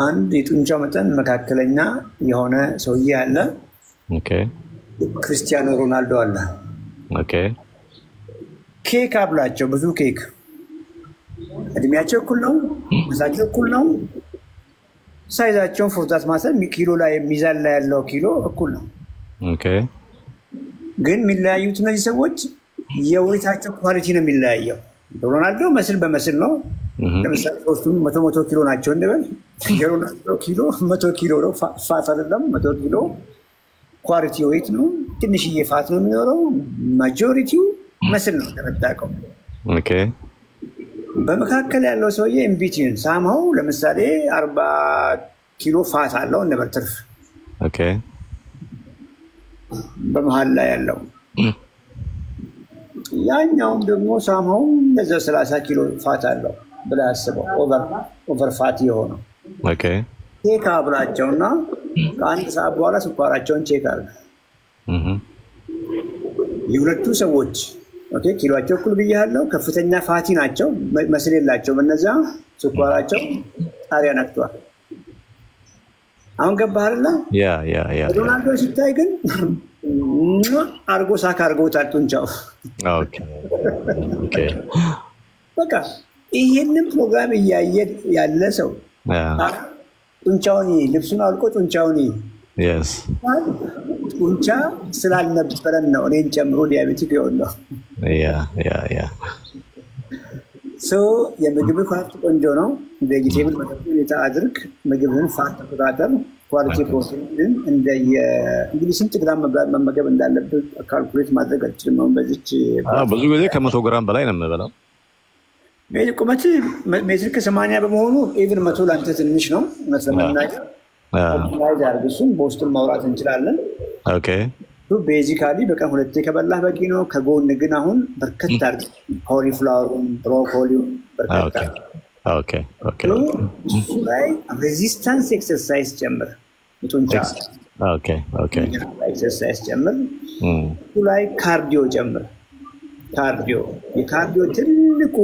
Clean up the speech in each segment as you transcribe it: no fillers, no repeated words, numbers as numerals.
አንድ የጡንቻው መጠን መካከለኛ የሆነ ሰውዬ አለ ኦኬ ክርስቲያኖ ሮናልዶ አለ ኦኬ ኬክ አብላቸው ብዙ ኬክ እድሜያቸው እኩል ነው መዛቸው እኩል ነው ሳይዛቸው ፎርዛት ማሰብ ኪሎ ላይ ሚዛን ላይ ያለው ኪሎ እኩል ነው ኦኬ ግን የሚለያዩት እነዚህ ሰዎች የወይታቸው ኳሊቲ ነው የሚለያየው ሮናልዶ መስል በመስል ነው ለምሳሌ ሶስቱም 100 ኪሎ ናቸው እንደበል የሮናልዶ ኪሎ 100 ኪሎ ነው ፋት አይደለም 100 ኪሎ ኳሊቲ ዌት ነው ትንሽዬ ፋት ነው የሚኖረው ማጆሪቲው መስል ነው ተመጣጣው ኦኬ በመካከል ያለው ሰውዬ ኢንቢቲን ሳማው ለምሳሌ 40 ኪሎ ፋት አለው እንደበል ትርፍ ኦኬ በመሃል ላይ ያለው ያኛው ደግሞ ሳማው ለዛ 30 ኪሎ ፋት አለው ብላ አስበው ኦቨር ፋት የሆነው ኦኬ ቼክ አብላቸውና ከአንድ ሰዓት በኋላ ስኳራቸውን ቼክ አድርግ የሁለቱ ሰዎች ኦኬ ኪሎአቸው እኩል ብያለሁ ከፍተኛ ፋቲ ናቸው መስል የላቸውም እነዛ ስኳራቸው ጣሪያ ነክቷል አሁን ገባህ አይደል ያ ሮናልዶ ሲታይ ግን አርጎ ሳካ አርጎ ታጡንቻው ኦኬ ኦኬ በቃ ይሄንን ፕሮግራም ያለ ሰው ጡንቻውን ልብሱን አልቆ ጡንቻውን yes ጡንቻ ስላልነበረን ነው እኔን ጨምሮ ዲያቤቲክ የሆነው ያ የምግብ ፋክት ቆንጆ ነው ቬጂቴብል መጠጥ አድርግ ምግብን ፋክት ተቆጣጠር ኳሊቲ ፕሮቲን እንደ እንግዲህ ስንት ግራም መመገብ እንዳለበት ካልኩሌት ማድረግ አልችልም በዚች ብዙ ጊዜ ከ100 ግራም በላይ ነው የምበላው ቁመት ሜትር ከ80 በመሆኑ ኢቭን 100 ላንተ ትንሽ ነው መስለምና ያርግሱን ቦስትን ማውራት እንችላለን ኦኬ ቤዚካሊ በቀን ሁለቴ ከበላህ በቂ ነው ከጎን ግን አሁን በርከት አድርግ ኮሊፍላወሩን ብሮኮሊውን በርከት ኦኬ ላይ ሬዚስታንስ ኤክሰርሳይዝ ጨምር ጡንቻ ኦኬ ኤክሰርሳይዝ ጨምር ላይ ካርዲዮ ጨምር የካርዲዮ ትልቁ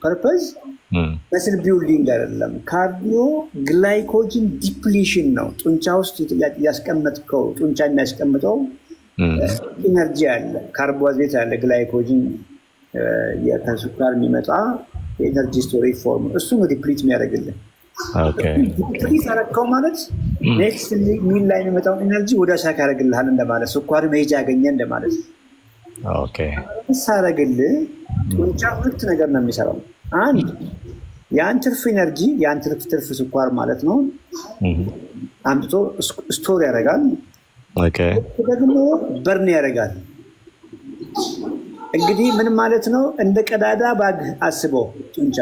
ፐርፐዝ መስል ቢልዲንግ አይደለም ካርዲዮ ግላይኮጅን ዲፕሊሽን ነው ጡንቻ ውስጥ ያስቀመጥከው ጡንቻ የሚያስቀምጠው ኢነርጂ አለ ካርቦሃይድሬት አለ ግላይኮጅን ከስኳር የሚመጣ ኤነርጂ ስቶሬጅ ፎርም እሱ ነው ዲፕሊት የሚያደርግልን ኦኬ ዲፕሊት አደረከው ማለት ኔክስት ሚል ላይ የሚመጣው ኤነርጂ ወደ ሳካ ያደርግልሃል እንደማለት ስኳር መሄጃ ያገኘ እንደማለት ኦኬ ሳረግልህ ጡንቻ ሁለት ነገር ነው የሚሰራው አንድ ያን ትርፍ ኤነርጂ ያን ትርፍ ስኳር ማለት ነው አምጥቶ ስቶር ያደርጋል ኦኬ ደግሞ በርን ያደርጋል እንግዲህ ምን ማለት ነው እንደ ቀዳዳ ባግ አስበው ጡንቻ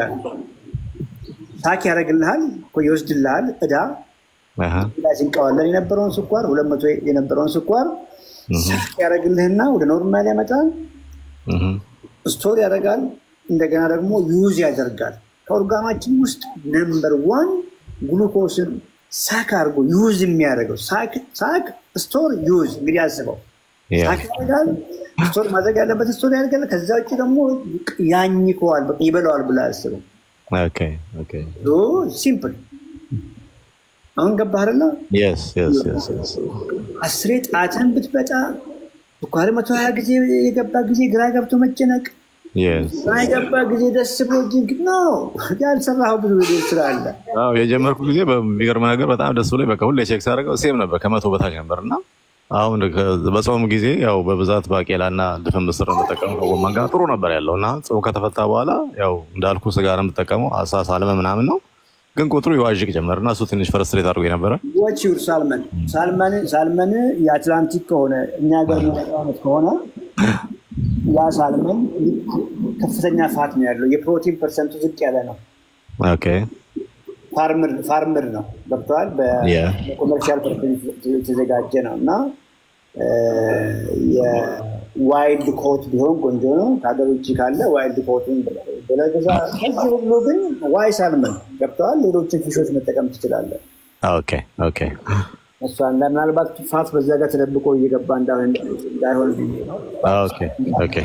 ታክ ያደርግልሃል ይወስድልሃል እዳ ሲንቀዋለን የነበረውን ስኳር 200 የነበረውን ስኳር ያደርግልህና ወደ ኖርማል ያመጣል ስቶር ያደርጋል እንደገና ደግሞ ዩዝ ያደርጋል ከኦርጋናችን ውስጥ ነምበር 1 ግሉኮስን ሳክ አድርጎ ዩዝ የሚያደርገው ሳክ ስቶር ዩዝ እንግዲህ አስበው ሳክ ያደርጋል ስቶር ማድረግ ያለበት ስቶር ያደርጋል ከዛ ውጭ ደግሞ ያኝከዋል በቃ ይበላዋል ብላ አስበው ኦኬ ሲምፕል አሁን ገባህ አይደል yes አስሬ ጣትን ብትበጣ ስኳር 120 ጊዜ የገባ ጊዜ ግራ ገብቶ መጨነቅ ሳይገባ ጊዜ ደስ ብሎ ጅንክ ነው ያልሰራው ብዙ ስራ አለ የጀመርኩ ጊዜ በሚገርም ነገር በጣም ደስ ብሎኝ በቃ ሁሌ ቼክ ሳደርገው ሴም ነበር ከ100 በታች ነበርና አሁን በጾም ጊዜ ያው በብዛት ባቄላና ድፍን ምስር ተጠቀምኩ ጎመን ጋር ጥሩ ነበር ያለውና ጾም ከተፈታ በኋላ ያው እንዳልኩ ስጋ ነው የምጠቀመው አሳ ሳልመን ምናምን ነው ግን ቁጥሩ ይዋዥቅ ጀመርና እሱ ትንሽ ፍረስትሬት አድርጎኝ ነበር ወጪው ሳልመን የአትላንቲክ ከሆነ እኛ ጋር ነው ከሆነ ያ ሳልመን ከፍተኛ ፋት ነው ያለው የፕሮቲን ፐርሰንቱ ዝቅ ያለ ነው ኦኬ ፋርመር ነው ገብቷል በኮመርሻል ፐርፐዝ የተዘጋጀ ነውና የዋይልድ ኮት ቢሆን ቆንጆ ነው ታገሩ እቺ ካለ ዋይልድ ኮትን በለገዛ ከዚህ ሁሉ ግን ዋይ ሳልመን ገብቷል ሌሎችን ፊሾች መጠቀም ትችላለህ ኦኬ እሷ ምናልባት ፋት በዛ ጋር ተደብቆ እየገባ እንዳይሆን ኦኬ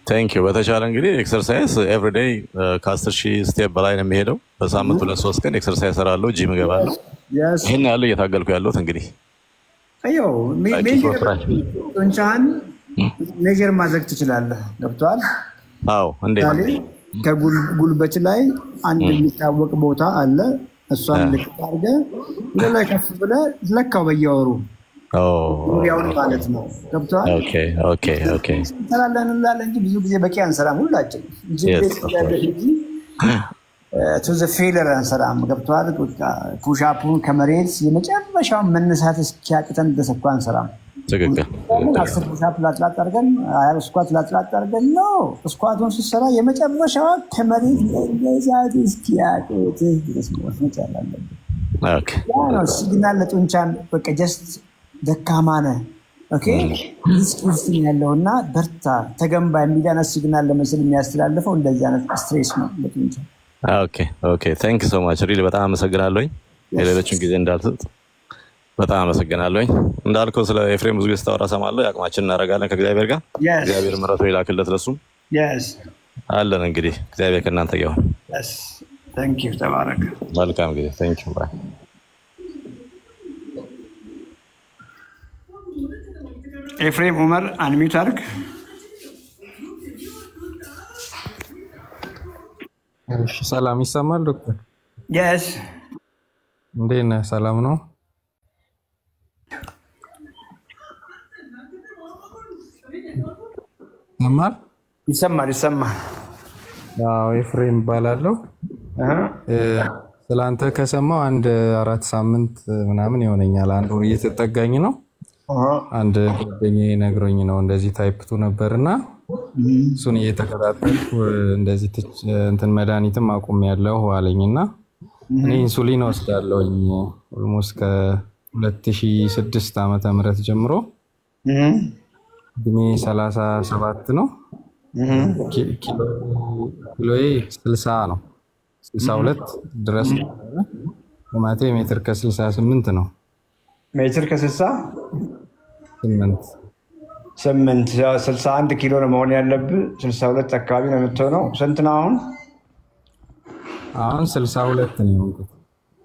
ቴንክ ዩ በተቻለ እንግዲህ ኤክሰርሳይዝ ኤቭሪ ዴይ ከ10,000 ስቴፕ በላይ ነው የሚሄደው በሳምንት 2-3 ቀን ኤክሰርሳይዝ እሰራለሁ ጂም እገባለሁ ይሄን ያለው እየታገልኩ ያለሁት እንግዲህ አየው ጡንቻህን ሜጀር ማድረግ ትችላለህ ገብቷል አዎ እንዴት ከጉልበት ላይ አንድ የሚታወቅ ቦታ አለ እሷን ልትታርገ ለላይ ከፍ ብለህ ለካው በየወሩ ያው ማለት ነው ገብቷል ኦኬ እንሰራለን እንጂ ብዙ ጊዜ በቂ አንሰራም ሁላችን እንጂ to the failure አንሰራም ገብቷል ፑሽ አፑን ከመሬት የመጨረሻው መነሳት እስኪያቅተን ድረስ እንኳን አንሰራም ትክክል አስር ፑሽ አፕ ላጥላጥ አድርገን ስኳት ላጥላጥ አድርገን ነው ስኳቱን ሲሰራ የመጨረሻው ከመሬት ለዛት እስኪያቅት ድረስ መቻላል ኦኬ ያው ሲግናል ለጡንቻን በቃ ጀስት ደካማ ነህ ኦኬ ዲስኩርስ ያለውና በርታ ተገንባ የሚዳና ሲግናል ለመስል የሚያስተላልፈው እንደዚህ አይነት ስትሬስ ነው ለጡንቻ ኦኬ ታንክ ዩ ሶ ማች ሪሊ በጣም አመሰግናለሁ የሌሎችን ጊዜ እንዳልሰጥ በጣም አመሰግናለሁ እንዳልከው ስለ ኤፍሬም ብዙ ስታወራ ሰማለሁ ያቅማችን እናረጋለን ከእግዚአብሔር ጋር እግዚአብሔር ምሕረቱ ይላክለት ለሱ አለን እንግዲህ እግዚአብሔር ከእናንተ ጋር ይሁን ታንክ ዩ ተባረክ መልካም ጊዜ ታንክ ዩ ባይ ኤፍሬም ዑመር አንሚዩት አድርግ እሺ ሰላም ይሰማል ዶክተር yes እንዴት ነህ ሰላም ነው ይሰማል ያው ኤፍሬም ባላለው ስላንተ ከሰማው አንድ 4 ሳምንት ምናምን ይሆነኛል አንድ ወር እየተጠጋኝ ነው አንድ ጓደኛዬ ነግሮኝ ነው እንደዚህ ታይፕቱ ነበርና እሱን እየተከታተልኩ እንደዚህ እንትን መድኃኒትም አቁም ያለው አለኝና እኔ ኢንሱሊን ወስዳለሁኝ ኦልሞስት ከ2006 ዓመተ ምህረት ጀምሮ እድሜ 37 ነው ኪሎዬ 60 ነው 62 ድረስ ቁመቴ ሜትር ከ68 ነው ሜትር ከ60 8 61 ኪሎ ነው መሆን ያለብህ 62 አካባቢ ነው የምትሆነው ስንት ነው አሁን 62 ነው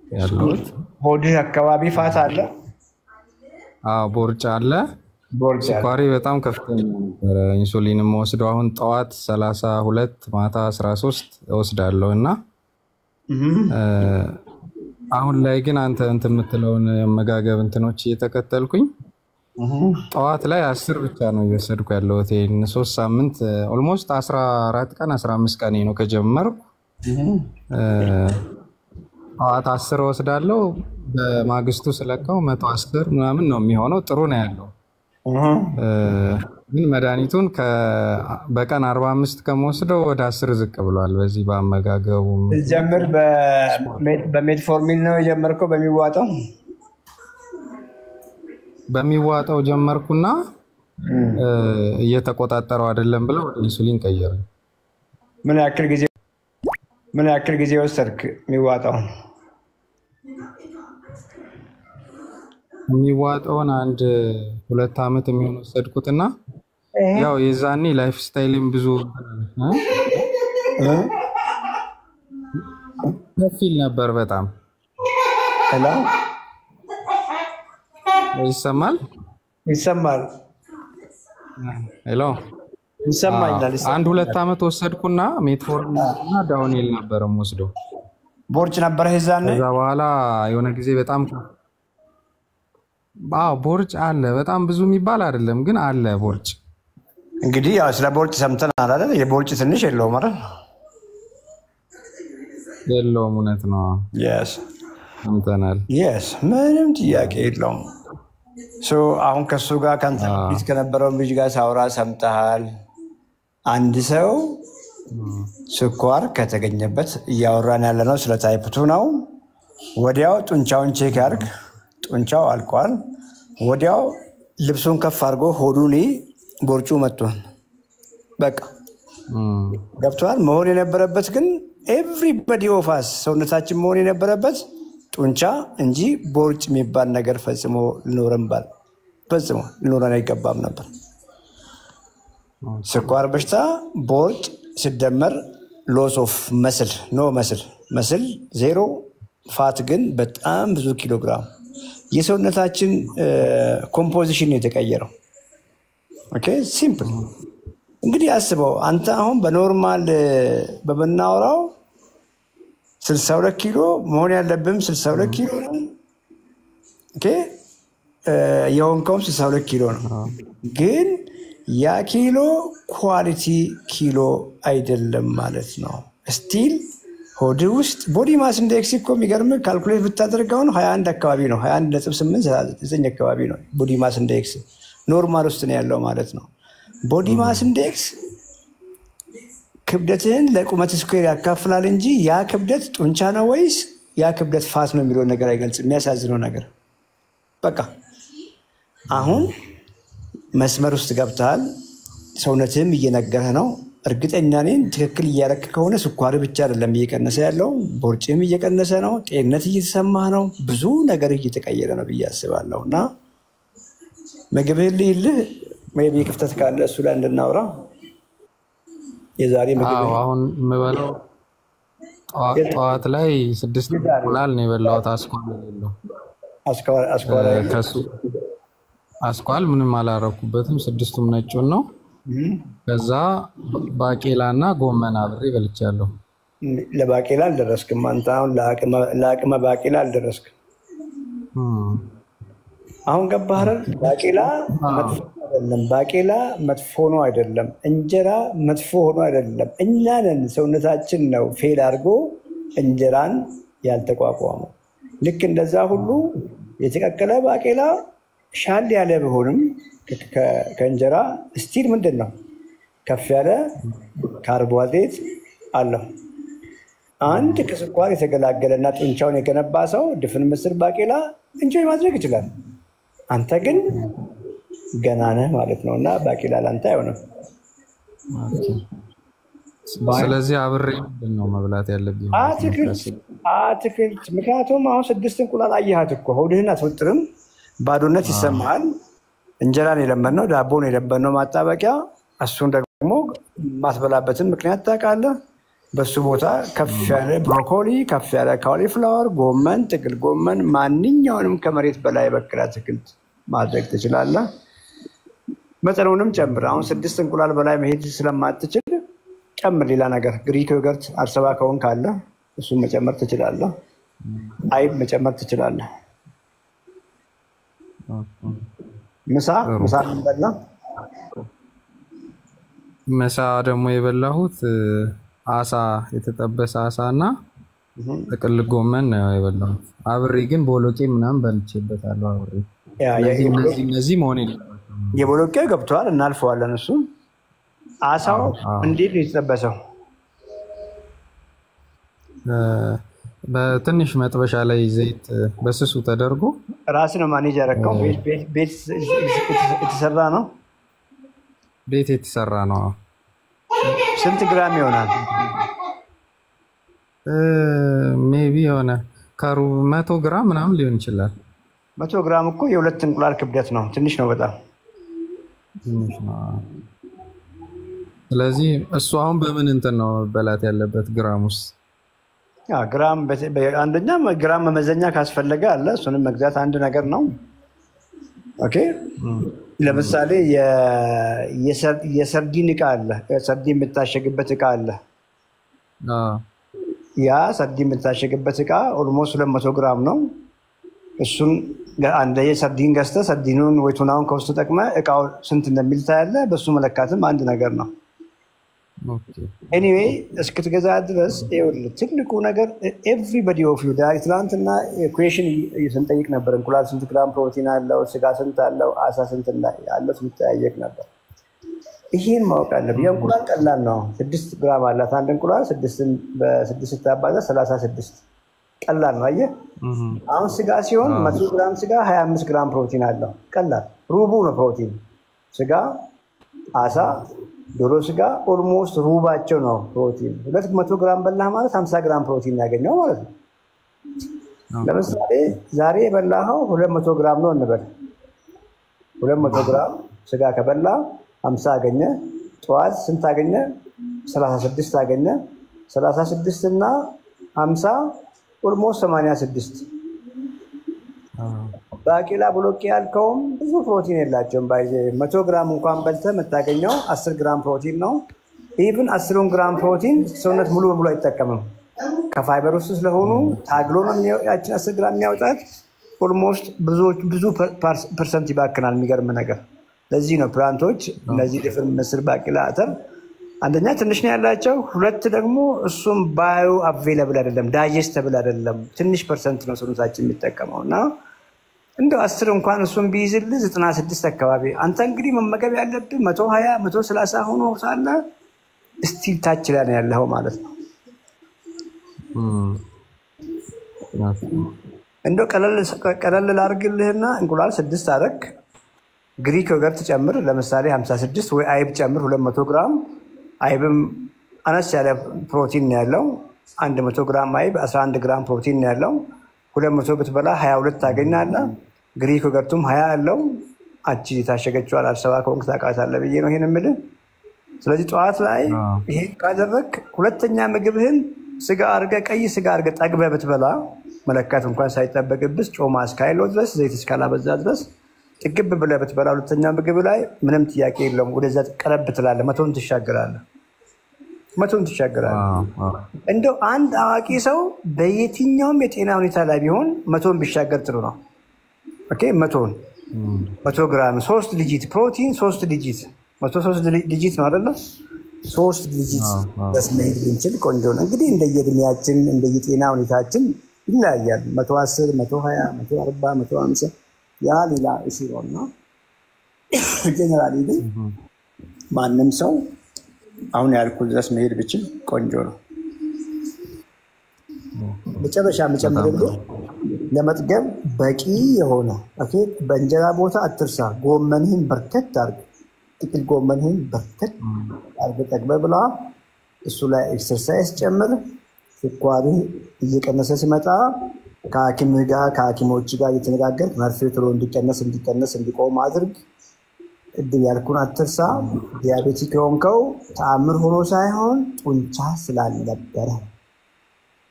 ያለሁት ሆድህ አካባቢ ፋት አለ ቦርጭ አለ ስኳሬ በጣም ከፍተኛ ነበር ኢንሱሊንም ወስደው አሁን ጠዋት 32 ማታ 13 ወስዳለሁና አሁን ላይ ግን አንተ የምትለውን የመጋገብ እንትኖች እየተከተልኩኝ ጠዋት ላይ 10 ብቻ ነው እየወሰድኩ ያለሁት 3 ሳምንት ኦልሞስት 14 ቀን 15 ቀን ነው ከጀመርኩ ጠዋት 10 ወስዳለሁ በማግስቱ ስለቀው 110 ምናምን ነው የሚሆነው ጥሩ ነው ያለው ግን መድኃኒቱን በቀን 45 ከመወስደው ወደ 10 ዝቅ ብሏል በዚህ በአመጋገቡ ጀምር በሜትፎርሚን ነው የጀመርከው በሚዋጣው ጀመርኩና እየተቆጣጠረው አይደለም ብለው ወደ ኢንሱሊን ቀየረ ምን ያክል ጊዜ ወሰድክ የሚዋጣውን አንድ 2 አመት የሚሆን ወሰድኩትና ያው የዛኔ ላይፍ ስታይልም ብዙ ከፊል ነበር በጣም ሄሎ ይሰማል ሄሎ ይሰማኛል አንድ 2 አመት ወሰድኩና ሜትፎርሚን እና ዳውኒል ነበር ወስደው ቦርጭ ነበር የዛኔ ከዛ በኋላ የሆነ ጊዜ በጣም ቦርጭ አለ በጣም ብዙ የሚባል አይደለም ግን አለ ቦርጭ እንግዲህ ያው ስለ ቦርጭ ሰምተናል አይደል የቦርጭ ትንሽ የለውም አይደል የለውም እውነት ነው yes ሰምተናል yes ምንም ጥያቄ የለውም አሁን ከሱ ጋር ካንተ ከነበረው ልጅ ጋር ሳውራ ሰምተሃል አንድ ሰው ስኳር ከተገኘበት እያወራን ያለነው ስለ ታይፕ 2 ነው ወዲያው ጡንቻውን ቼክ ያርግ ጡንቻው አልቋል ወዲያው ልብሱን ከፍ አድርጎ ሆዱን ቦርጩ መጥቷል በቃ ገብቷል መሆን የነበረበት ግን ኤቭሪባዲ ኦፍ አስ ሰውነታችን መሆን የነበረበት ጡንቻ እንጂ ቦርጭ የሚባል ነገር ፈጽሞ ሊኖረን አይገባም ነበር ስኳር በሽታ ቦርጭ ሲደመር ሎስ ኦፍ መስል መስል ዜሮ ፋት ግን በጣም ብዙ ኪሎግራም የሰውነታችን ኮምፖዚሽን የተቀየረው። ኦኬ ሲምፕል እንግዲህ አስበው አንተ አሁን በኖርማል በመናወራው 62 ኪሎ መሆን ያለብህም 62 ኪሎ ነው። ኦኬ የሆንከውም 62 ኪሎ ነው። ግን ያ ኪሎ ኳሊቲ ኪሎ አይደለም ማለት ነው። ስቲል ሆድ ውስጥ ቦዲ ማስ ኢንዴክስ እኮ የሚገርም ካልኩሌት ብታደርገው 21 አካባቢ ነው 21.8 አካባቢ ነው ቦዲ ማስ ኢንዴክስ ኖርማል ውስጥ ነው ያለው ማለት ነው። ቦዲ ማስ ኢንዴክስ ክብደትህን ለቁመት ስኩዌር ያካፍላል እንጂ ያ ክብደት ጡንቻ ነው ወይስ ያ ክብደት ፋት ነው የሚለው ነገር አይገልጽም። የሚያሳዝነው ነገር በቃ አሁን መስመር ውስጥ ገብተሃል። ሰውነትህም እየነገረህ ነው። እርግጠኛ ነኝ ትክክል እያደረክ ከሆነ ስኳር ብቻ አይደለም እየቀነሰ ያለው ቦርጭም እየቀነሰ ነው። ጤንነት እየተሰማህ ነው። ብዙ ነገር እየተቀየረ ነው ብዬ አስባለሁ። እና ምግብህን ልይልህ ሜቢ ክፍተት ካለ እሱ ላይ እንድናወራ የዛሬ ምግብ አሁን የምበላው ጠዋት ላይ 6 እንቁላል ነው የበላሁት። አስኳል ምንም አላረኩበትም። 6ቱም ነጩን ነው። ከዛ ባቄላና ጎመን አብሬ በልቻለሁ። ለባቄላ አልደረስክም አንተ አሁን ለአቅመ ባቄላ አልደረስክም። አሁን ገባህ አይደል? ባቄላ መጥፎ አይደለም። ባቄላ መጥፎ ነው አይደለም። እንጀራ መጥፎ ሆኖ አይደለም። እኛ ነን ሰውነታችን ነው ፌል አድርጎ እንጀራን ያልተቋቋመው። ልክ እንደዛ ሁሉ የተቀቀለ ባቄላ ሻል ያለ ቢሆንም ከእንጀራ ስቲል ምንድን ነው ከፍ ያለ ካርቦሃይድሬት አለው። አንድ ከስኳር የተገላገለና ጡንቻውን የገነባ ሰው ድፍን ምስር ባቄላ እንጆይ ማድረግ ይችላል። አንተ ግን ገና ነህ ማለት ነው እና ባቄላ ላንተ አይሆንም። ስለዚህ አብሬ ምንድን ነው መብላት ያለብኝ? አትክልት። ምክንያቱም አሁን 6 እንቁላል አየሃት እኮ ሆድህን አትወጥርም፣ ባዶነት ይሰማሃል። እንጀራን የለመድነው ዳቦን የለመድነው ማጣበቂያ፣ እሱን ደግሞ ማትበላበትን ምክንያት ታውቃለህ። በሱ ቦታ ከፍ ያለ ብሮኮሊ፣ ከፍ ያለ ካሊፍላወር፣ ጎመን፣ ጥቅል ጎመን፣ ማንኛውንም ከመሬት በላይ በቅል አትክልት ማድረግ ትችላለህ። መጠኑንም ጨምር። አሁን 6 እንቁላል በላይ መሄድ ስለማትችል ጨምር ሌላ ነገር። ግሪክ ዮገርት አርሰባ ከሆን ካለ እሱን መጨመር ትችላለህ። አይብ መጨመር ትችላለህ። ምሳ እንበላ። ምሳ ደግሞ የበላሁት አሳ፣ የተጠበሰ አሳ እና ጥቅል ጎመን ነው የበላሁት። አብሬ ግን ቦሎቄ ምናምን በልቼበታለሁ አብሬ። እነዚህ መሆን የቦሎቄ ገብተዋል፣ እናልፈዋለን። እሱም አሳው እንዴት ነው የተጠበሰው? በትንሽ መጥበሻ ላይ ዘይት በስሱ ተደርጎ። ራስህ ነው ማኔጅ ያደረከው? ቤት የተሰራ ነው? ቤት የተሰራ ነው። ስንት ግራም ይሆናል? ሜቢ የሆነ ከሩብ 100 ግራም ምናምን ሊሆን ይችላል። 100 ግራም እኮ የ2 እንቁላል ክብደት ነው። ትንሽ ነው፣ በጣም ትንሽ ነው። ስለዚህ እሱ አሁን በምን እንትን ነው መበላት ያለበት? ግራም ውስጥ ግራም አንደኛ ግራም መመዘኛ ካስፈለገ አለ፣ እሱንም መግዛት አንድ ነገር ነው። ኦኬ ለምሳሌ የሰርዲን እቃ አለ፣ ሰርዲን የምታሸግበት እቃ አለ። ያ ሰርዲን የምታሸግበት እቃ ኦልሞስት 200 ግራም ነው። እሱን አንድ የሰርዲን ገዝተህ ሰርዲኑን ወይ ቱናውን ከውስጥ ጠቅመህ እቃው ስንት እንደሚል ታያለህ። በሱ መለካትም አንድ ነገር ነው። ኤኒዌይ እስክትገዛ ድረስ ትልቁ ነገር ኤቭሪባዲ ኦፍ ዩ ዳይ። ትናንትና ኩዌሽን ስንጠይቅ ነበር። እንቁላል ስንት ግራም ፕሮቲን አለው? ስጋ ስንት አለው? አሳ ስንት አለው? ስንጠያየቅ ነበር። ይሄን ማወቅ አለብህ። የእንቁላል ቀላል ነው። 6 ግራም አላት አንድ እንቁላል። 6 በ6 ስታባዛ 36 ቀላል ነው። አየህ አሁን ስጋ ሲሆን 100 ግራም ስጋ 25 ግራም ፕሮቲን አለው። ቀላል ሩቡ ነው ፕሮቲን። ስጋ፣ አሳ፣ ዶሮ ስጋ ኦልሞስት ሩባቸው ነው ፕሮቲን። 200 ግራም በላህ ማለት 50 ግራም ፕሮቲን ያገኘው ማለት ነው። ለምሳሌ ዛሬ የበላኸው 200 ግራም ነው እንበል። 200 ግራም ስጋ ከበላ 50 አገኘ። ጠዋት ስንት አገኘ? 36 አገኘ። 36 እና 50 ኦልሞስት 86። ባቄላ ቦሎቄ ያልከውም ብዙ ፕሮቲን የላቸውም። ባይዘ 100 ግራም እንኳን በልተህ የምታገኘው 10 ግራም ፕሮቲን ነው። ኢቭን 10 ግራም ፕሮቲን ሰውነት ሙሉ በሙሉ አይጠቀምም። ከፋይበር ውስጥ ስለሆኑ ታግሎ ነው ያችን 10 ግራም የሚያወጣት። ኦልሞስት ብዙ ፐርሰንት ይባክናል። የሚገርም ነገር። ለዚህ ነው ፕላንቶች እነዚህ ድፍን ምስር፣ ባቄላ፣ አተር አንደኛ ትንሽ ነው ያላቸው፣ ሁለት ደግሞ እሱም ባዮ አቬለብል አይደለም፣ ዳይጀስተብል አይደለም። ትንሽ ፐርሰንት ነው ሰውነታችን የሚጠቀመው እና እንደው 10 እንኳን እሱም ቢይዝልህ 96 አካባቢ አንተ እንግዲህ መመገብ ያለብህ 120 130 ሆኖ ሳለ ስቲል ታች ላይ ነው ያለው ማለት ነው። እንደው ቀለል ላድርግልህና እንቁላል 6 አደረግ፣ ግሪክ ዮገርት ጨምር ለምሳሌ 56 ወይ አይብ ጨምር 200 ግራም። አይብም አነስ ያለ ፕሮቲን ነው ያለው። 100 ግራም አይብ 11 ግራም ፕሮቲን ነው ያለው። 200 ብትበላ 22 ታገኛለህ። ግሪክ ዮገርቱም 20 አለው። አቺ ታሸገችው አልሰባ ኮንክ ታውቃታለህ ብዬ ነው ይሄን የምልህ። ስለዚህ ጠዋት ላይ ይሄ ካደረክ ሁለተኛ ምግብህን ስጋ አድርገህ ቀይ ስጋ አድርገህ ጠግበህ ብትበላ መለካት እንኳን ሳይጠበቅብህ ጮማ እስካይለው ድረስ ዘይት እስካላበዛ ድረስ ጥግብ ብለህ ብትበላ ሁለተኛ ምግብ ላይ ምንም ጥያቄ የለውም። ወደዛ ቀረብ ትላለህ፣ 100ን ትሻገራለህ። እንደው አንድ አዋቂ ሰው በየትኛውም የጤና ሁኔታ ላይ ቢሆን 100ን ቢሻገር ጥሩ ነው። ኦኬ 100 ግራም 3 ዲጂት ፕሮቲን 3 ዲጂት 103 ዲጂት ነው አይደለ? 3 ዲጂት በስሜት ብንችል ቆንጆ ነው። እንግዲህ እንደየእድሜያችን እንደየጤና ሁኔታችን ይለያያል። 110 120 140 150 ያ ሌላ እሺ ነው። ጀነራሊ ግን ማንም ሰው አሁን ያልኩት ድረስ መሄድ ብችል ቆንጆ ነው። መጨረሻ መጨመርልህ ለመጥገብ በቂ የሆነ ኦኬ፣ በእንጀራ ቦታ አትርሳ። ጎመንህን በርከት አድርግ፣ ጥቅል ጎመንህን በርከት አድርገህ ጠግበህ ብላ። እሱ ላይ ኤክሰርሳይዝ ጨምር። ስኳርህ እየቀነሰ ሲመጣ ከሐኪምህ ጋር ከሐኪሞች ጋር እየተነጋገርክ መርፌው ቶሎ እንዲቀነስ እንዲቆም አድርግ። እድል ያልኩን አትርሳ። ዲያቤቲክ የሆንከው ተአምር ሆኖ ሳይሆን ጡንቻ ስላልነበረ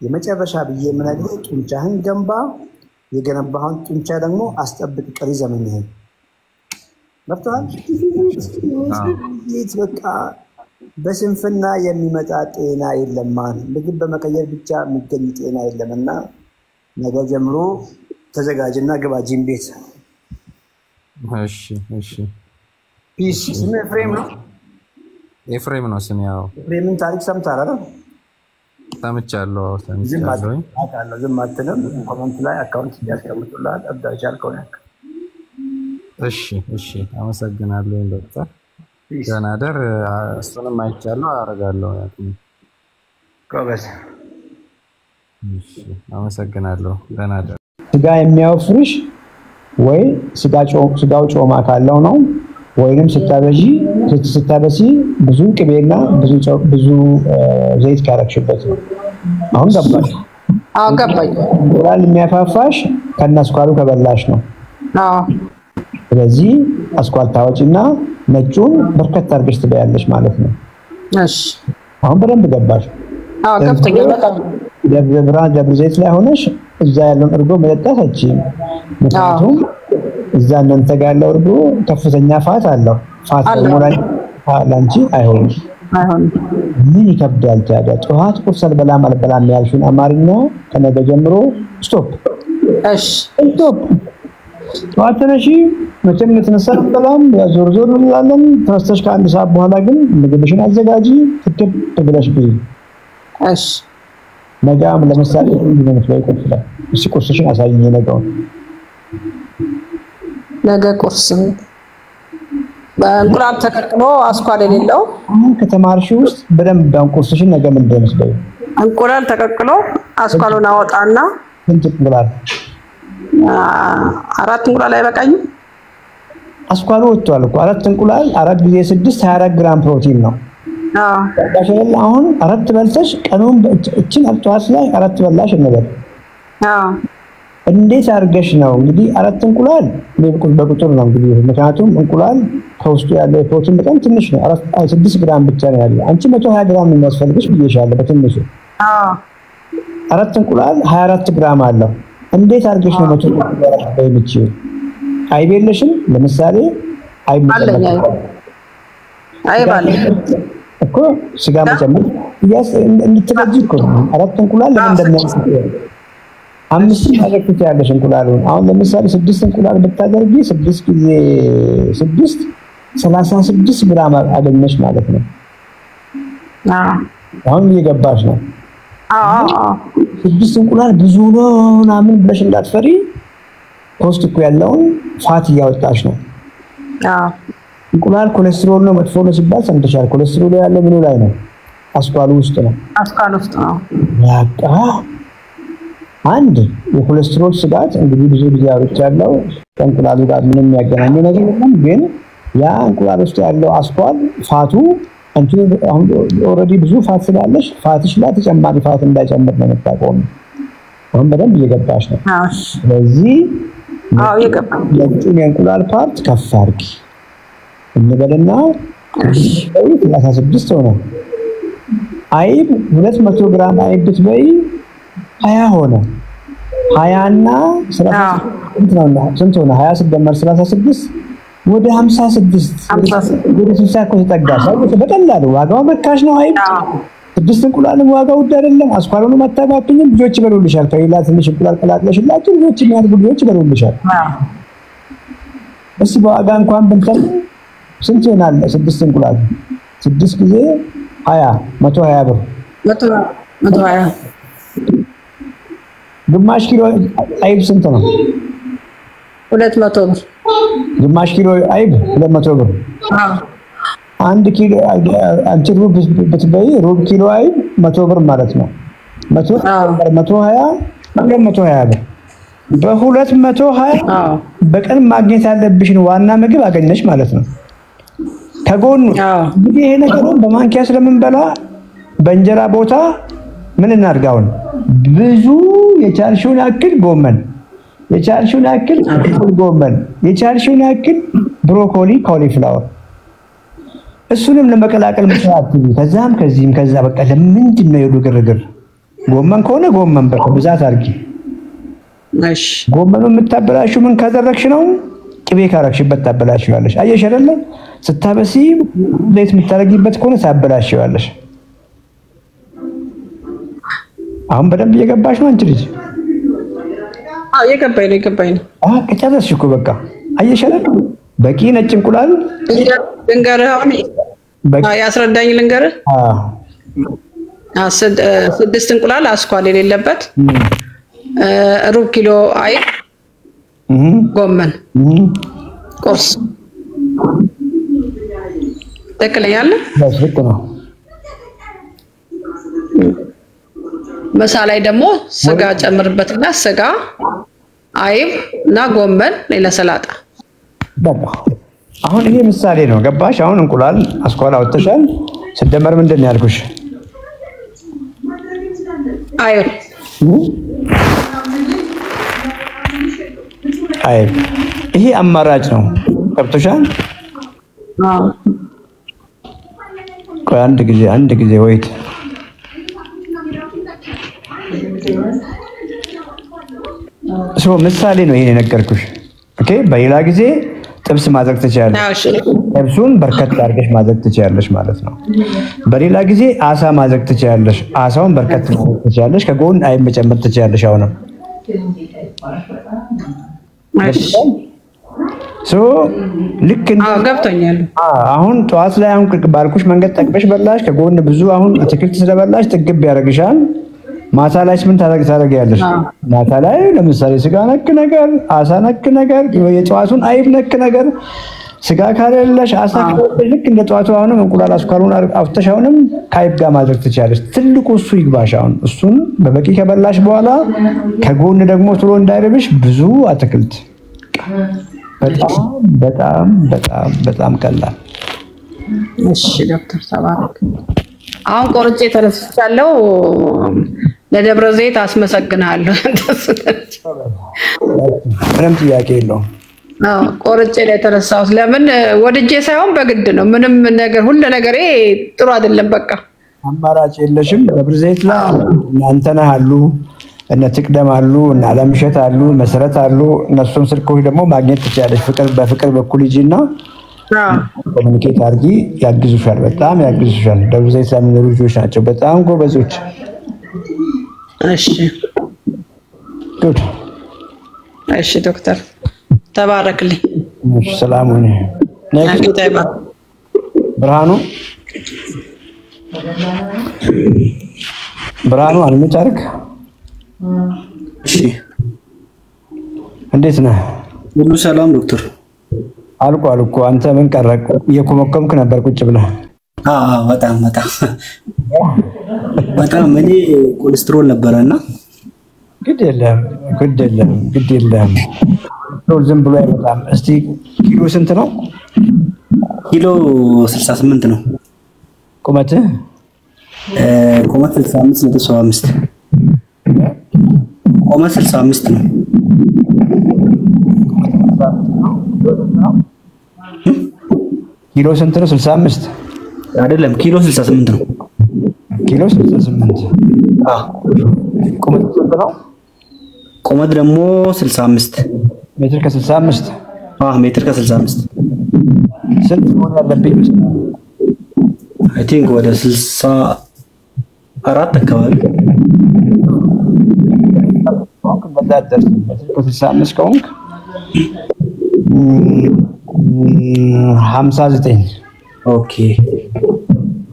የመጨረሻ ብዬ የምነግርህ ጡንቻህን ገንባ። የገነባህን ጡንቻ ደግሞ አስጠብቅ ቀሪ ዘመንህን። መጥቷል። በቃ በስንፍና የሚመጣ ጤና የለም። ምግብ በመቀየር ብቻ የሚገኝ ጤና የለምና ነገ ጀምሮ ተዘጋጅና ግባ ጂም ቤት። እሺ ፒስ ስም ኤፍሬም ነው ስም። ያው ኤፍሬምን ታሪክ ሰምተሃል አይደል? ሰምቻለሁ። ዝም አትልም። ኮሜንት ላይ አካውንት ያስቀምጡልሃል። አብዳች ያልከውን ያክ። እሺ አመሰግናለሁ ዶክተር። ደህና ደር። እሱንም አይቻለሁ አደርጋለሁ። ጎበዝ። እሺ አመሰግናለሁ። ደህና ደር። ስጋ የሚያወፍርሽ ወይ ስጋው ጮማ ካለው ነው ወይንም ስታበሲ ብዙ ቅቤና ብዙ ዘይት ካረክሽበት ነው። አሁን ገባሽ? አዎ ገባኝ። እንቁላል የሚያፋፋሽ ከነስኳሩ ከበላሽ ነው። አዎ። ስለዚህ አስኳል ታወጪና ነጩን በርከት አድርገሽ ትበያለሽ ማለት ነው። እሺ አሁን በደንብ ገባሽ? አዎ ገብቶኛል በጣም። ደብረ ዘይት ላይ ሆነሽ እዛ ያለውን እርጎ መጠጣት አትችይም። ምክንያቱም እዛ እናንተ ጋር ያለው እርጎ ከፍተኛ ፋት አለው። ፋት ደግሞ ላንቺ አይሆንም። ምን ይከብዳል ታዲያ? ጠዋት ቁርስ አልበላም ያልሽውን አማርኛ ከነገ ጀምሮ ስቶፕ። እሺ ስቶፕ። ጠዋት ተነሺ። መቼም ልትነሳሽ በጣም ዞር እንላለን። ተነስተሽ ከአንድ ሰዓት በኋላ ግን ምግብሽን አዘጋጂ፣ ትክክል ብለሽ ብይ። እሺ ነገም ለምሳሌ ምን ላይ ቁርስሽን አሳይኝ። ነገ ቁርስ በእንቁላል ተቀቅሎ አስኳል የሌለው ከተማርሽ ውስጥ በደንብ ቁርስሽን ነገ ምን እንደምትበይ። እንቁላል ተቀቅሎ አስኳሉን አወጣና ስንት እንቁላል? 4 እንቁላል አይበቃኝም? አስኳሉ ወጥቷል እኮ 4 እንቁላል 4 ጊዜ 6 24 ግራም ፕሮቲን ነው። አሁን 4 በልተሽ ቀኑን እችን ጠዋት ላይ 4 በላሽ እንበል። እንዴት አድርገሽ ነው እንግዲህ አራት እንቁላል በቁጥር ነው እንግዲህ ምክንያቱም እንቁላል ከውስጡ ያለው ፕሮቲን በጣም ትንሽ ነው 6 ግራም ብቻ ነው ያለው አንቺ 120 ግራም ነው የሚያስፈልግሽ ብዬሻለሁ በትንሹ አራት እንቁላል 24 ግራም አለው እንዴት አድርገሽ ነው 100 ግራም በይልቺው አይቤለሽም ለምሳሌ አይባለኝ እኮ ስጋ መጨመር እንድትበጂ እኮ አራት እንቁላል ለምን እንደሚያስፈልግ 5 ማድረግ ትችያለሽ እንቁላሉን አሁን ለምሳሌ 6 እንቁላል ብታደርጊ 6 ጊዜ 6 36 ግራም አገኘሽ ማለት ነው አሁን እየገባሽ ነው 6 እንቁላል ብዙ ነው ምናምን ብለሽ እንዳትፈሪ ኮስት እኮ ያለውን ፋት እያወጣሽ ነው እንቁላል ኮሌስትሮል ነው መጥፎ ነው ሲባል ሰምተሻል ኮሌስትሮል ያለው ምኑ ላይ ነው አስኳሉ ውስጥ ነው ያቃ አንድ የኮሌስትሮል ስጋት እንግዲህ ብዙ ጊዜ አውርቻለሁ ከእንቁላሉ ጋር ምንም የሚያገናኘው ነገር የለም ግን ያ እንቁላል ውስጥ ያለው አስኳል ፋቱ አንቺ አሁን ኦሬዲ ብዙ ፋት ስላለሽ ፋትሽ ላይ ተጨማሪ ፋት እንዳይጨምር ነው የምታቆም አሁን በደንብ እየገባሽ ነው ስለዚህ የእንቁላል ፓርት ከፍ አድርጊ እንበልና 36 ሆነ አይብ 200 ግራም አይብ ብትበይ 20 ሆነ 20 እና 36 ስንት ሆነ 20 ሲደመር 36 ወደ 56 ወደ 60 እኮ ተጠጋሽ በቀላሉ ዋጋው መካሽ ነው አይብ 6 እንቁላልም ዋጋው ውድ አይደለም አስኳሉን መታባብኝም ልጆች ይበሉልሻል ከሌላ ትንሽ እንቁላል ቀላቅለሽላችሁ ልጆች የሚያድጉ ልጆች ይበሉልሻል እሺ በዋጋ እንኳን ብንተን ስንት ይሆናል 6 እንቁላል 6 ጊዜ 20 120 ብር 120 ግማሽ ኪሎ አይብ ስንት ነው 200 ብር ግማሽ ኪሎ አይብ 200 ብር አንድ ኪሎ አንቺ ሩብ ብትበይ ሩብ ኪሎ አይብ 100 ብር ማለት ነው 120 220 ብር በ220 በቀን ማግኘት ያለብሽን ዋና ምግብ አገኘሽ ማለት ነው ከጎን እንግዲህ ይሄ ነገር በማንኪያ ስለምንበላ በእንጀራ ቦታ ምን እናርጋውን ብዙ የቻልሽውን ያክል ጎመን የቻልሽውን ያክል ጎመን የቻልሽውን ያክል ብሮኮሊ ኮሊፍላወር እሱንም ለመቀላቀል መስራት ከዛም ከዚህም ከዛ በቃ ለምንድን ነው የሉ ግርግር ጎመን ከሆነ ጎመን በቃ ብዛት አርጊ እሺ ጎመኑ የምታበላሽው ምን ካደረግሽ ነው ቅቤ ካረግሽበት ታበላሽዋለሽ አየሽ አይደለ ስታበሲ ዘይት የምታረጊበት ከሆነ ታበላሽዋለሽ አሁን በደንብ እየገባሽ ነው አንቺ ልጅ የገባኝ ነው ከጨረስሽ እኮ በቃ አየሽ አይደል በቂ ነጭ እንቁላል ልንገርህ አሁን ያስረዳኝ ልንገርህ 6 እንቁላል አስኳል የሌለበት ሩብ ኪሎ አይብ ጎመን ቁርስ ተከለያለ ልክ ነው መሳ ላይ ደግሞ ስጋ ጨምርበትና ስጋ አይብ እና ጎመን ሌላ ሰላጣ በቃ አሁን ይሄ ምሳሌ ነው ገባሽ አሁን እንቁላል አስኳል አውጥተሻል ሲደመር ምንድነው ያልኩሽ አይብ አይብ ይሄ አማራጭ ነው ገብቶሻል ቆይ አንድ ጊዜ ወይት ምሳሌ ነው ይሄን የነገርኩሽ ኦኬ በሌላ ጊዜ ጥብስ ማድረግ ትችያለሽ ጥብሱን በርከት አድርገሽ ማድረግ ትችያለሽ ማለት ነው በሌላ ጊዜ አሳ ማድረግ ትችያለሽ አሳውን በርከት ማድረግ ትችያለሽ ከጎን አይብ መጨመር ትችያለሽ አሁንም ልክ ገብቶኛል አሁን ጠዋት ላይ አሁን ባልኩሽ መንገድ ጠቅበሽ በላሽ ከጎን ብዙ አሁን አትክልት ስለበላሽ ጥግብ ያደርግሻል ማታ ላይ ምን ታደርጊያለሽ ማታ ላይ ለምሳሌ ስጋ ነክ ነገር አሳ ነክ ነገር የጠዋቱን አይብ ነክ ነገር ስጋ ካለለሽ አሳ ልክ እንደ ጠዋቱ አሁንም እንቁላል አስኳሉን አፍተሽ አሁንም ከአይብ ጋር ማድረግ ትችያለሽ ትልቁ እሱ ይግባሽ አሁን እሱን በበቂ ከበላሽ በኋላ ከጎን ደግሞ ቶሎ እንዳይረብሽ ብዙ አትክልት በጣም ቀላል እሺ ዶክተር ተባረክ አሁን ቆርጬ ተነስቻለሁ ለደብረ ዘይት አስመሰግናለሁ። ምንም ጥያቄ የለውም። ቆርጬ ላይ ተነሳሁት። ለምን ወድጄ ሳይሆን በግድ ነው። ምንም ነገር ሁሉ ነገሬ ጥሩ አይደለም። በቃ አማራጭ የለሽም። ደብረ ዘይት ላይ እናንተ ነህ አሉ፣ እነ ትቅደም አሉ፣ እነ አለምሸት አሉ፣ መሰረት አሉ። እነሱን ስልኮች ደግሞ ማግኘት ትችላለሽ። በፍቅር በኩል ሂጂና ኮሙኒኬት አድርጊ፣ ያግዙሻል፣ በጣም ያግዙሻል። ደብረ ዘይት ላይ የሚኖሩ ልጆች ናቸው፣ በጣም ጎበዞች። እሺ እሺ ዶክተር ተባረክልኝ። እሺ ሰላም ሁኚ። ብርሃኑ አልመጣርክ። እሺ እንዴት ነህ? ሁሉ ሰላም ዶክተር? አልቋል እኮ አንተ ምን ቀረክ? እየኮመኮምክ ነበር ቁጭ ብለህ። በጣም እኔ ኮሌስትሮል ነበረና ግድ የለም ዝም ብሎ አይመጣም። እስቲ ኪሎ ስንት ነው? ኪሎ 68 ነው። ቁመትህ? ቁመት 65.75 ቁመት 65 ነው። ኪሎ ስንት ነው? 65 አይደለም፣ ኪሎ 68 ነው። ኪሎ 68 ቁመት ስንት ነው? ቁመት ደግሞ 65 ሜትር ከ65 ሜትር ከ65 ስንት ነው ያለብኝ? አይ ቲንክ ወደ 64 አካባቢ ከመዳደር ሜትር ከ65 ከሆንክ 59 ኦኬ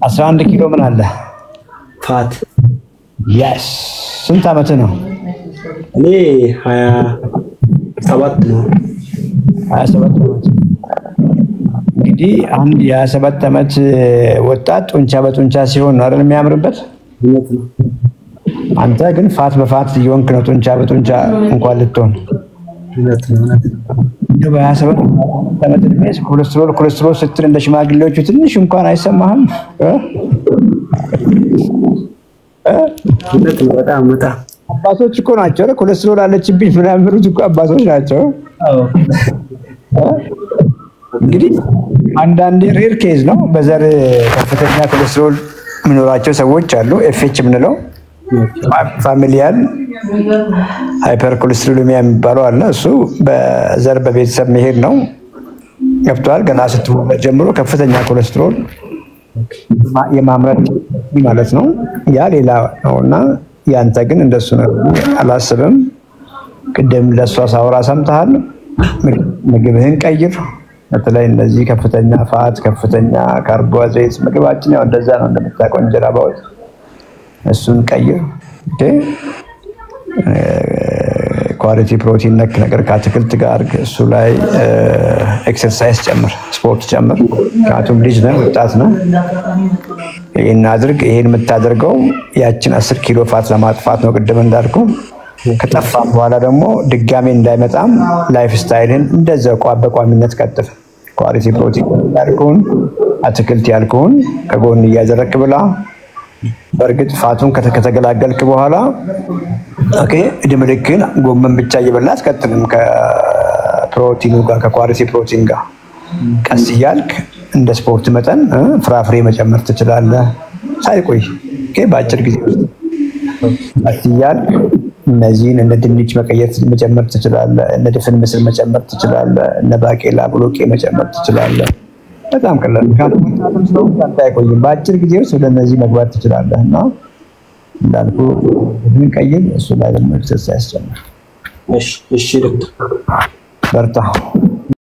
11 ኪሎ ምን አለ ፋት? ያስ ስንት ዓመት ነው? እኔ 27 ነው። 27 ዓመት። እንግዲህ አንድ የ27 ዓመት ወጣት ጡንቻ በጡንቻ ሲሆን ነው አይደል የሚያምርበት? አንተ ግን ፋት በፋት እየሆንክ ነው ጡንቻ በጡንቻ እንኳን ልትሆን። በ27 ዓመት ዕድሜ ኮሌስትሮል ስትል እንደ ሽማግሌዎቹ ትንሽ እንኳን አይሰማህም? በጣም አባቶች እኮ ናቸው ኮሌስትሮል አለችብኝ ምናምን ብሩት እኮ አባቶች ናቸው። እንግዲህ አንዳንዴ ሬር ኬዝ ነው። በዘር ከፍተኛ ኮሌስትሮል የሚኖራቸው ሰዎች አሉ። ኤፍኤች የምንለው ፋሚሊያል ሃይፐር ኮሌስትሮሌሚያ የሚባለው አለ። እሱ በዘር በቤተሰብ መሄድ ነው። ገብቷል። ገና ስትወለድ ጀምሮ ከፍተኛ ኮሌስትሮል የማምረት ማለት ነው። ያ ሌላ ነውና ያንተ ግን እንደሱ ነው አላስብም። ቅድም ለሷ ሳውራ ሰምተሃል። ምግብህን ቀይር። በተለይ እነዚህ ከፍተኛ ፋት፣ ከፍተኛ ካርቦሃይድሬት ምግባችን ያው እንደዛ ነው እንደምታውቀው እንጀራ በወጥ እሱን ቀይር። ኦኬ ኳሊቲ ፕሮቲን ነክ ነገር ከአትክልት ጋር እሱ ላይ ኤክሰርሳይዝ ጨምር፣ ስፖርት ጨምር። ምክንያቱም ልጅ ነህ፣ ወጣት ነህ። ይሄን አድርግ። ይሄን የምታደርገው ያችን 10 ኪሎ ፋት ለማጥፋት ነው ቅድም እንዳልኩ። ከጠፋም በኋላ ደግሞ ድጋሜ እንዳይመጣም ላይፍ ስታይልን እንደዛው በቋሚነት ቀጥል። ኳሊቲ ፕሮቲን ያልኩህን አትክልት ያልኩህን ከጎን እያደረግክ ብላ። በእርግጥ ፋቱን ከተገላገልክ በኋላ ኦኬ እድሜልክን ጎመን ብቻ እየበላህ አትቀጥልም። ከፕሮቲኑ ጋር ከኳሊቲ ፕሮቲን ጋር ቀስ እያልክ እንደ ስፖርት መጠን ፍራፍሬ መጨመር ትችላለህ። ሳይቆይ ኦኬ በአጭር ጊዜ ውስጥ ቀስ እያልክ እነዚህን እንደ ድንች መጨመር ትችላለህ። እነ ድፍን ምስር መጨመር ትችላለህ። እነ ባቄላ ብሎቄ መጨመር ትችላለህ። በጣም ቀላል። ምክንያቱም ወጣትም ስለሆንክ አንተ አይቆይም። በአጭር ጊዜ ውስጥ ወደ እነዚህ መግባት ትችላለህ እና እንዳልኩ ምን ቀይር እሱ ላይ ደግሞ ኤክሰርሳይዝ ጨምር። እሺ ዶክተር በርታ።